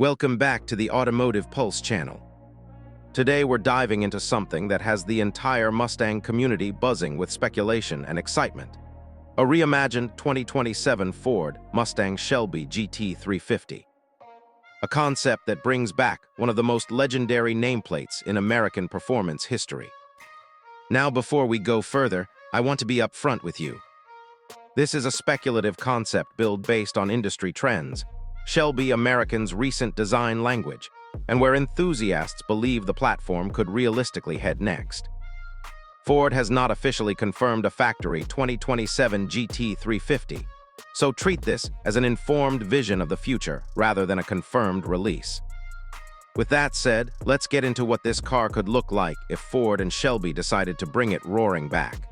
Welcome back to the Automotive Pulse channel. Today we're diving into something that has the entire Mustang community buzzing with speculation and excitement. A reimagined 2027 Ford Mustang Shelby GT350. A concept that brings back one of the most legendary nameplates in American performance history. Now, before we go further, I want to be upfront with you. This is a speculative concept build based on industry trends, Shelby American's recent design language, and where enthusiasts believe the platform could realistically head next. Ford has not officially confirmed a factory 2027 GT350, so treat this as an informed vision of the future rather than a confirmed release. With that said, let's get into what this car could look like if Ford and Shelby decided to bring it roaring back.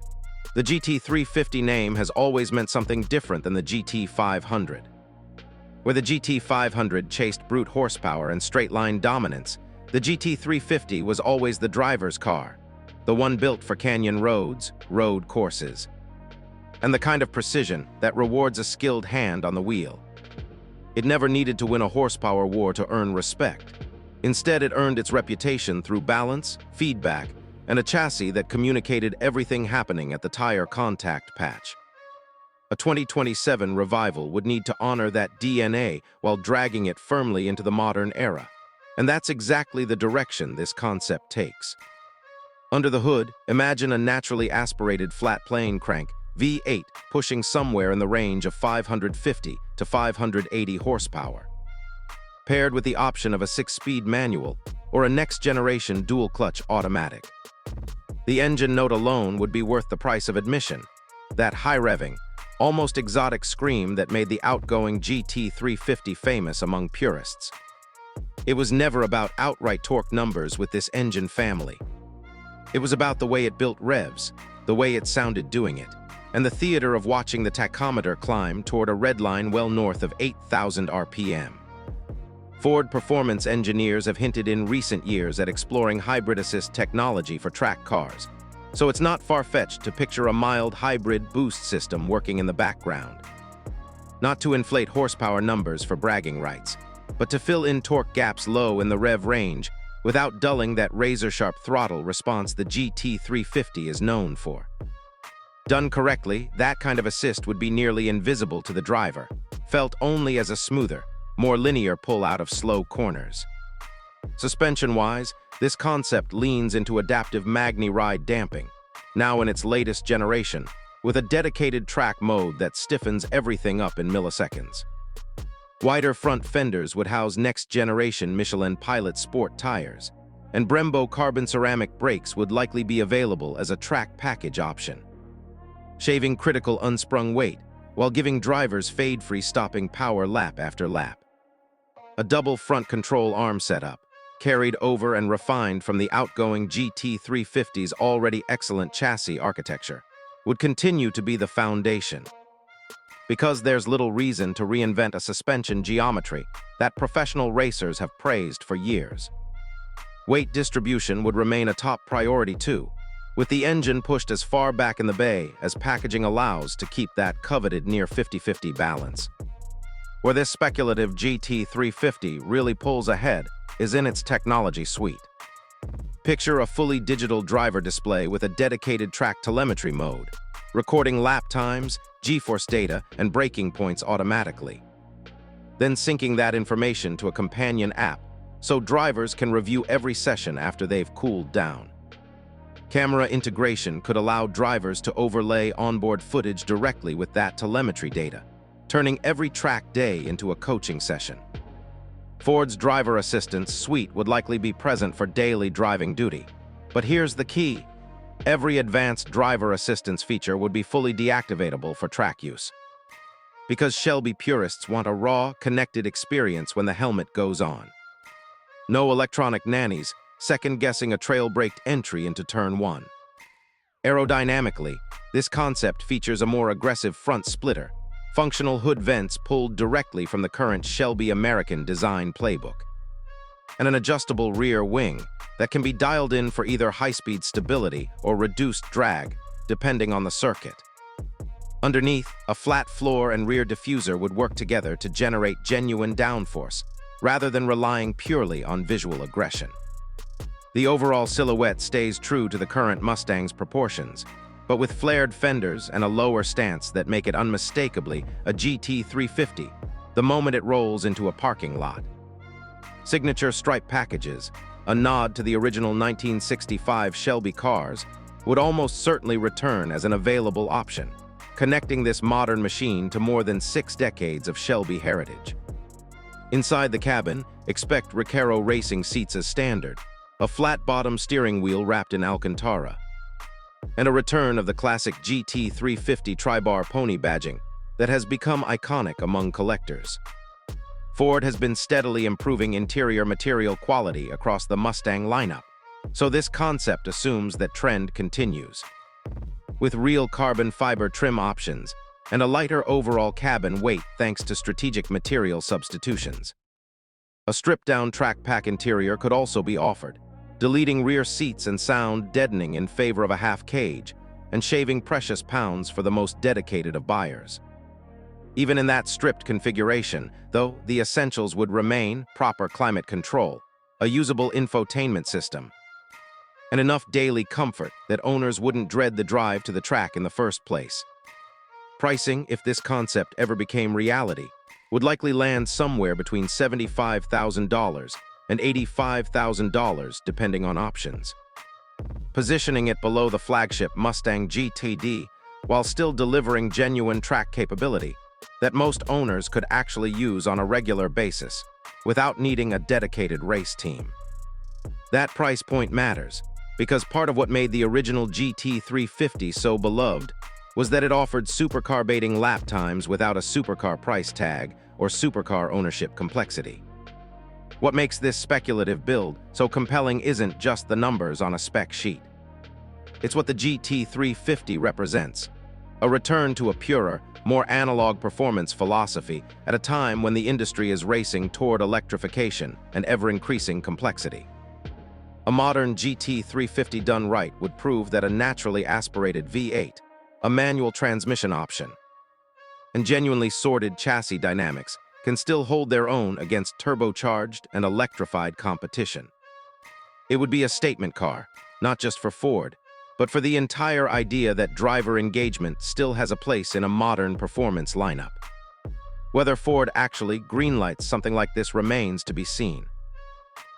The GT350 name has always meant something different than the GT500. Where the GT500 chased brute horsepower and straight-line dominance, the GT350 was always the driver's car, the one built for canyon roads, road courses, and the kind of precision that rewards a skilled hand on the wheel. It never needed to win a horsepower war to earn respect. Instead, it earned its reputation through balance, feedback, and a chassis that communicated everything happening at the tire contact patch. A 2027 revival would need to honor that DNA while dragging it firmly into the modern era. And that's exactly the direction this concept takes. Under the hood, imagine a naturally aspirated flat plane crank, V8, pushing somewhere in the range of 550 to 580 horsepower. Paired with the option of a 6-speed manual or a next-generation dual-clutch automatic. The engine note alone would be worth the price of admission. That high-revving, almost exotic scream that made the outgoing GT350 famous among purists. It was never about outright torque numbers with this engine family. It was about the way it built revs, the way it sounded doing it, and the theater of watching the tachometer climb toward a red line well north of 8,000 RPM. Ford performance engineers have hinted in recent years at exploring hybrid assist technology for track cars, so it's not far-fetched to picture a mild hybrid boost system working in the background. Not to inflate horsepower numbers for bragging rights, but to fill in torque gaps low in the rev range without dulling that razor-sharp throttle response the GT350 is known for. Done correctly, that kind of assist would be nearly invisible to the driver, felt only as a smoother, more linear pull out of slow corners. Suspension-wise, this concept leans into adaptive MagneRide damping, now in its latest generation, with a dedicated track mode that stiffens everything up in milliseconds. Wider front fenders would house next-generation Michelin Pilot Sport tires, and Brembo carbon ceramic brakes would likely be available as a track package option, shaving critical unsprung weight while giving drivers fade-free stopping power lap after lap. A double front control arm setup, carried over and refined from the outgoing GT350's already excellent chassis architecture, would continue to be the foundation. Because there's little reason to reinvent a suspension geometry that professional racers have praised for years. Weight distribution would remain a top priority too, with the engine pushed as far back in the bay as packaging allows to keep that coveted near 50-50 balance. Where this speculative GT350 really pulls ahead is in its technology suite. Picture a fully digital driver display with a dedicated track telemetry mode, recording lap times, G-force data, and braking points automatically. Then syncing that information to a companion app so drivers can review every session after they've cooled down. Camera integration could allow drivers to overlay onboard footage directly with that telemetry data, turning every track day into a coaching session. Ford's driver assistance suite would likely be present for daily driving duty. But here's the key. Every advanced driver assistance feature would be fully deactivatable for track use. Because Shelby purists want a raw, connected experience when the helmet goes on. No electronic nannies, second-guessing a trail-braked entry into Turn 1. Aerodynamically, this concept features a more aggressive front splitter, functional hood vents pulled directly from the current Shelby American design playbook, and an adjustable rear wing that can be dialed in for either high-speed stability or reduced drag, depending on the circuit. Underneath, a flat floor and rear diffuser would work together to generate genuine downforce, rather than relying purely on visual aggression. The overall silhouette stays true to the current Mustang's proportions, but with flared fenders and a lower stance that make it unmistakably a GT350 the moment it rolls into a parking lot. Signature stripe packages, a nod to the original 1965 Shelby cars, would almost certainly return as an available option, connecting this modern machine to more than 6 decades of Shelby heritage. Inside the cabin, expect Recaro racing seats as standard, a flat-bottom steering wheel wrapped in Alcantara, and a return of the classic GT350 tri-bar pony badging that has become iconic among collectors. Ford has been steadily improving interior material quality across the Mustang lineup, so this concept assumes that trend continues. With real carbon fiber trim options and a lighter overall cabin weight thanks to strategic material substitutions. A stripped-down track pack interior could also be offered, deleting rear seats and sound deadening in favor of a half cage and shaving precious pounds for the most dedicated of buyers. Even in that stripped configuration, though, the essentials would remain proper climate control, a usable infotainment system, and enough daily comfort that owners wouldn't dread the drive to the track in the first place. Pricing, if this concept ever became reality, would likely land somewhere between $75,000 and $85,000 depending on options. Positioning it below the flagship Mustang GTD while still delivering genuine track capability that most owners could actually use on a regular basis without needing a dedicated race team. That price point matters because part of what made the original GT350 so beloved was that it offered supercar baiting lap times without a supercar price tag or supercar ownership complexity. What makes this speculative build so compelling isn't just the numbers on a spec sheet. It's what the GT350 represents, a return to a purer, more analog performance philosophy at a time when the industry is racing toward electrification and ever-increasing complexity. A modern GT350 done right would prove that a naturally aspirated V8, a manual transmission option, and genuinely sorted chassis dynamics can still hold their own against turbocharged and electrified competition. It would be a statement car, not just for Ford, but for the entire idea that driver engagement still has a place in a modern performance lineup. Whether Ford actually greenlights something like this remains to be seen.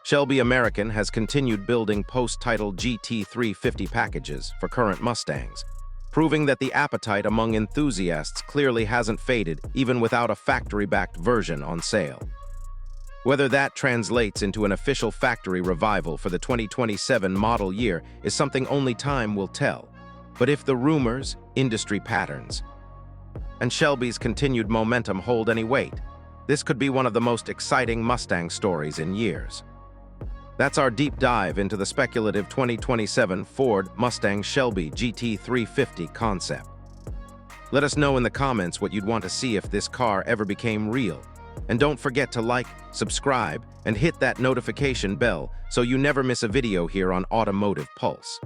Shelby American has continued building post-title GT350 packages for current Mustangs, proving that the appetite among enthusiasts clearly hasn't faded even without a factory-backed version on sale. Whether that translates into an official factory revival for the 2027 model year is something only time will tell. But if the rumors, industry patterns, and Shelby's continued momentum hold any weight, this could be one of the most exciting Mustang stories in years. That's our deep dive into the speculative 2027 Ford Mustang Shelby GT350 concept. Let us know in the comments what you'd want to see if this car ever became real. And don't forget to like, subscribe, and hit that notification bell so you never miss a video here on Automotive Pulse.